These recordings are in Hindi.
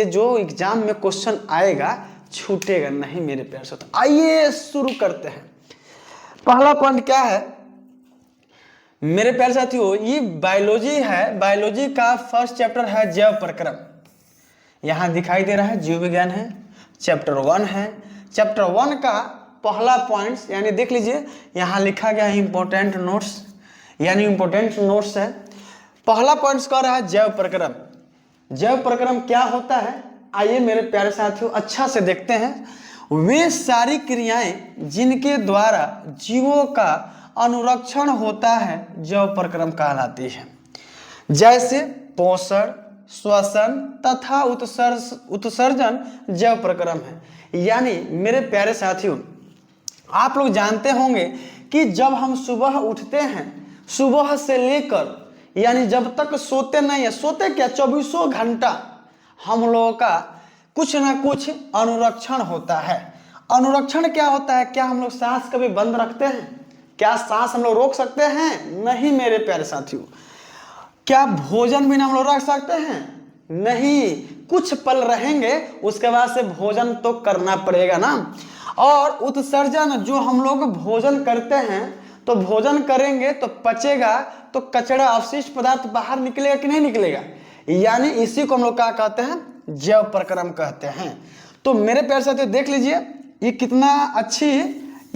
जो एग्जाम में क्वेश्चन आएगा छूटेगा नहीं मेरे प्यार से। तो आइए शुरू करते हैं। पहला पॉइंट क्या है मेरे प्यारे साथियों, ये बायोलॉजी है। बायोलॉजी का फर्स्ट चैप्टर है जैव प्रक्रम। यहाँ दिखाई दे रहा है जीव विज्ञान है, चैप्टर 1 है। चैप्टर 1 का पहला पॉइंट यानी देख लीजिए, यहाँ लिखा गया है इंपॉर्टेंट नोट्स, यानी इंपॉर्टेंट नोट्स है। पहला पॉइंट कह रहा है जैव प्रक्रम। जैव प्रक्रम क्या होता है, आइए मेरे प्यारे साथियों अच्छा से देखते हैं। वे सारी क्रियाएं जिनके द्वारा जीवों का अनुरक्षण होता है जैव प्रक्रम कहलाती है, जैसे पोषण, श्वसन तथा उत्सर्जन जैव प्रक्रम है। यानी मेरे प्यारे साथियों, आप लोग जानते होंगे कि जब हम सुबह उठते हैं, सुबह से लेकर यानी जब तक सोते नहीं है, सोते क्या 24 घंटा हम लोगों का कुछ ना कुछ अनुरक्षण होता है। अनुरक्षण क्या होता है? क्या हम लोग सांस कभी बंद रखते हैं? क्या सांस हम लोग रोक सकते हैं? नहीं मेरे प्यारे साथियों। क्या भोजन बिना हम लोग रख सकते हैं? नहीं, कुछ पल रहेंगे उसके बाद से भोजन तो करना पड़ेगा ना। और उत्सर्जन, जो हम लोग भोजन करते हैं तो भोजन करेंगे तो पचेगा तो कचरा अवशिष्ट पदार्थ बाहर निकलेगा कि नहीं निकलेगा, यानी इसी को हम लोग क्या कहते हैं? जैव प्रक्रम कहते हैं। तो मेरे प्यारे साथियों देख लीजिए ये कितना अच्छी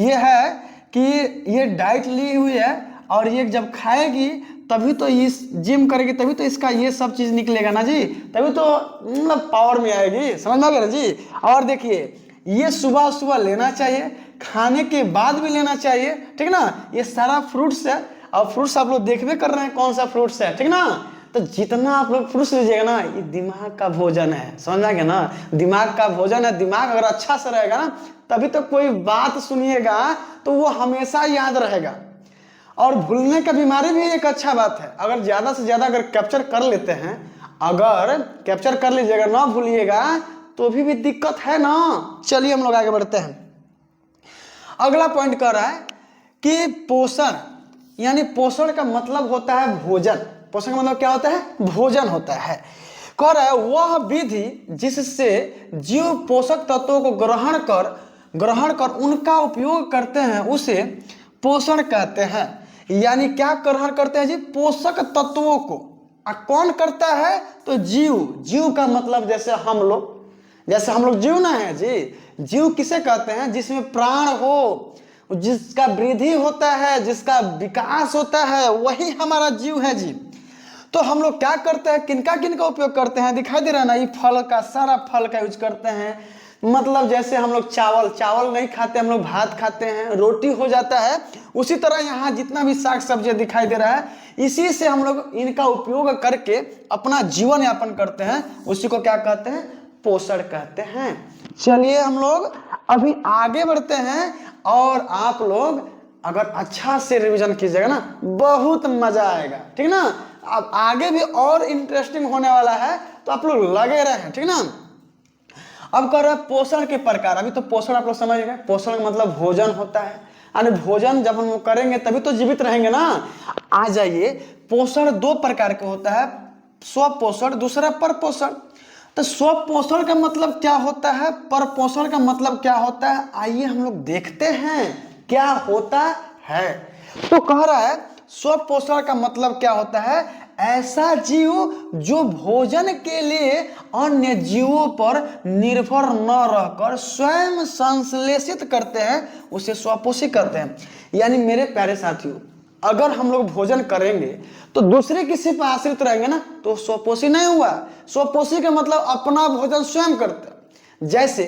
ये है कि ये डाइट ली हुई है और ये जब खाएगी तभी तो इस जिम करेगी, तभी तो इसका ये सब चीज निकलेगा ना जी, तभी तो मतलब पावर में आएगी, समझ में आ गया ना जी। और देखिए ये सुबह सुबह लेना चाहिए, खाने के बाद भी लेना चाहिए, ठीक ना। ये सारा फ्रूट्स है और फ्रूट्स आप लोग देखबे कर रहे हैं कौन सा फ्रूट्स है, ठीक ना। तो जितना आप लोग फ्रूट्स लीजिएगा ना, ये दिमाग का भोजन है, समझ आ गया ना। दिमाग का भोजन है। दिमाग अगर अच्छा से रहेगा ना तभी तो कोई बात सुनिएगा तो वो हमेशा याद रहेगा। और भूलने का बीमारी भी एक अच्छा बात है। अगर ज्यादा से ज्यादा अगर कैप्चर कर लेते हैं, अगर कैप्चर कर लीजिएगा ना भूलिएगा तो भी दिक्कत है ना। चलिए हम लोग आगे बढ़ते हैं। अगला पॉइंट कह रहा है कि पोषण, यानी पोषण का मतलब होता है भोजन। पोषण का मतलब क्या होता है? भोजन होता है। कह रहा है वह विधि जिससे जीव पोषक तत्वों को ग्रहण कर उनका उपयोग करते हैं उसे पोषण कहते हैं। यानी क्या ग्रहण करते हैं जी? पोषक तत्वों को। कौन करता है? तो जीव। जीव का मतलब जैसे हम लोग जीव ना है जी। जीव किसे कहते हैं? जिसमें प्राण हो, जिसका वृद्धि होता है, जिसका विकास होता है, वही हमारा जीव है जी। तो हम लोग क्या करते हैं? किनका उपयोग करते हैं? दिखाई दे रहा है ना, ये फल का, सारा फल का यूज करते हैं। मतलब जैसे हम लोग चावल नहीं खाते, हम लोग भात खाते हैं, रोटी हो जाता है। उसी तरह यहाँ जितना भी साग सब्जी दिखाई दे रहा है, इसी से हम लोग इनका उपयोग करके अपना जीवन यापन करते हैं। उसी को क्या कहते हैं? पोषण कहते हैं। चलिए हम लोग अभी आगे बढ़ते हैं और आप लोग अगर अच्छा से रिवीजन कीजिएगा ना बहुत मजा आएगा, ठीक ना। अब आगे भी और इंटरेस्टिंग होने वाला है तो आप लोग लगे रहे, ठीक ना। अब कर रहे हैं पोषण के प्रकार। अभी तो पोषण आप लोग समझ गए, पोषण का मतलब भोजन होता है, यानी भोजन जब हम लोग करेंगे तभी तो जीवित रहेंगे ना। आ जाइए, पोषण 2 प्रकार के होता है, स्वपोषण, दूसरा परपोषण। तो स्वपोषण का मतलब क्या होता है, परपोषण का मतलब क्या होता है, आइए हम लोग देखते हैं क्या होता है। तो कह रहा है स्वपोषण का मतलब क्या होता है? ऐसा जीव जो भोजन के लिए अन्य जीवों पर निर्भर न रहकर स्वयं संश्लेषित करते हैं उसे स्वपोषी कहते हैं। यानी मेरे प्यारे साथियों, अगर हम लोग भोजन करेंगे तो दूसरे किसी पर आश्रित रहेंगे ना तो स्वपोषी नहीं हुआ। स्वपोषी का मतलब अपना भोजन स्वयं करते हैं। जैसे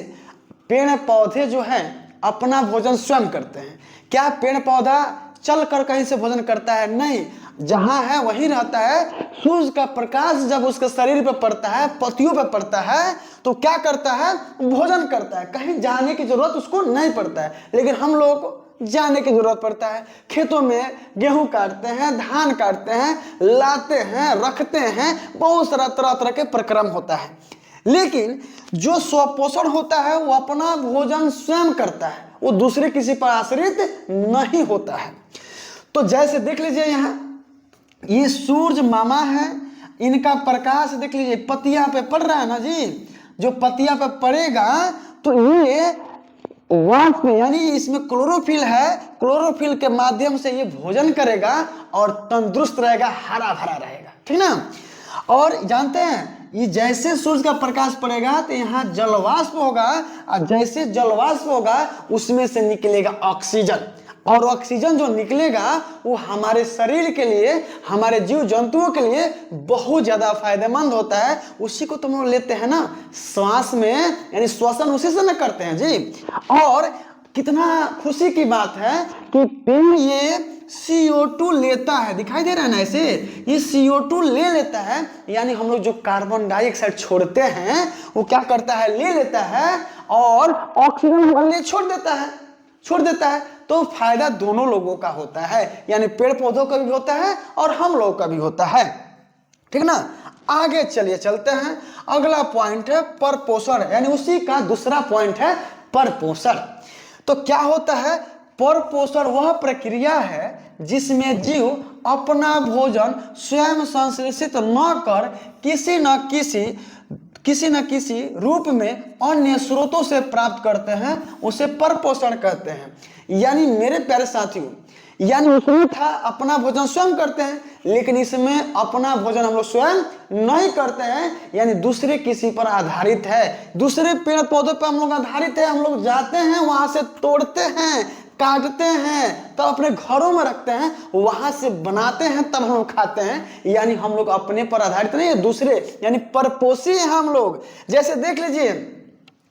पेड़ पौधे जो हैं अपना भोजन स्वयं करते हैं। क्या पेड़ पौधा चल कर कहीं से भोजन करता है? नहीं, जहां है वहीं रहता है। सूर्य का प्रकाश जब उसके शरीर पर पड़ता है, पत्तियों पर पड़ता है, तो क्या करता है? भोजन करता है। कहीं जाने की जरूरत उसको नहीं पड़ता है। लेकिन हम लोगों को जाने की जरूरत पड़ता है। खेतों में गेहूं काटते हैं, धान काटते हैं, लाते हैं, रखते हैं, बहुत सारा तरह के प्रक्रम होता है। लेकिन जो स्वपोषण होता है वो अपना भोजन स्वयं करता है, वो दूसरे किसी पर आश्रित नहीं होता है। तो जैसे देख लीजिए यहाँ ये सूरज मामा है, इनका प्रकाश देख लीजिए पतिया पे पड़ रहा है ना जी। जो पत्तियां पे पड़ेगा तो ये वाष्प यानी इसमें क्लोरोफिल है, क्लोरोफिल के माध्यम से ये भोजन करेगा और तंदुरुस्त रहेगा, हरा भरा रहेगा, ठीक ना। और जानते हैं ये जैसे सूर्य का प्रकाश पड़ेगा तो यहाँ जलवाष्प होगा, और जैसे जलवाष्प होगा उसमें से निकलेगा ऑक्सीजन, और ऑक्सीजन जो निकलेगा वो हमारे शरीर के लिए, हमारे जीव जंतुओं के लिए बहुत ज्यादा फायदेमंद होता है। उसी को तुम लोग लेते हैं ना श्वास में, यानी श्वसन उसी से न करते हैं जी। और कितना खुशी की बात है कि पेड़ ये CO2 लेता है, दिखाई दे रहा है ना ऐसे, ये CO2 ले लेता है, यानी हम लोग जो कार्बन डाइऑक्साइड छोड़ते हैं वो क्या करता है, ले लेता है, और ऑक्सीजन हमारे लिए छोड़ देता है। तो फायदा दोनों लोगों का होता है, यानी पेड़ पौधों का भी होता है और हम लोगों का भी होता है, ठीक ना। आगे चलिए चलते हैं, अगला पॉइंट है परपोषण, यानी उसी का दूसरा पॉइंट है परपोषण। तो क्या होता है परपोषण? वह प्रक्रिया है जिसमें जीव अपना भोजन स्वयं संश्लेषित न कर किसी न किसी रूप में अन्य स्रोतों से प्राप्त करते हैं, उसे परपोषण कहते हैं। यानी मेरे प्यारे साथियों, यानी उसमें था अपना भोजन स्वयं करते हैं, लेकिन इसमें अपना भोजन हम लोग स्वयं नहीं करते हैं, यानी दूसरे किसी पर आधारित है, दूसरे पेड़ पौधों पर हम लोग आधारित है। हम लोग जाते हैं वहां से तोड़ते हैं, काटते हैं, तब अपने घरों में रखते हैं, वहां से बनाते हैं, तब हम लोग खाते हैं। यानी हम लोग अपने पर आधारित नहीं है, दूसरे यानी परपोषी हैं हम लोग। जैसे देख लीजिए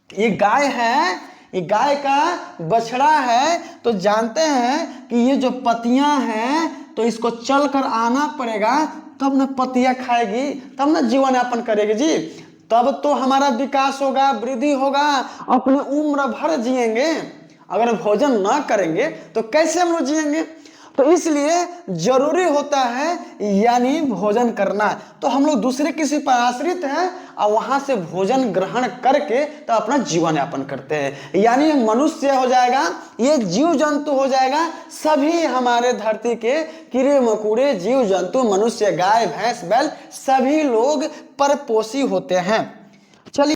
ये गाय है, ये गाय का बछड़ा है, तो जानते हैं कि ये जो पत्तियां हैं तो इसको चल कर आना पड़ेगा, तब न पत्तियां खाएगी, तब न जीवन यापन करेगी जी, तब तो हमारा विकास होगा, वृद्धि होगा, अपनी उम्र भर जिएंगे। अगर भोजन ना करेंगे तो कैसे हम लोग जिएंगे? तो इसलिए जरूरी होता है यानी भोजन करना। तो हम लोग दूसरे किसी पर आश्रित हैं और वहां से भोजन ग्रहण करके तो अपना जीवन यापन करते हैं। यानी मनुष्य हो जाएगा, ये जीव जंतु हो जाएगा, सभी हमारे धरती के कीड़े मकोड़े, जीव जंतु, मनुष्य, गाय भैंस बैल, सभी लोग परपोषी होते हैं। चलिए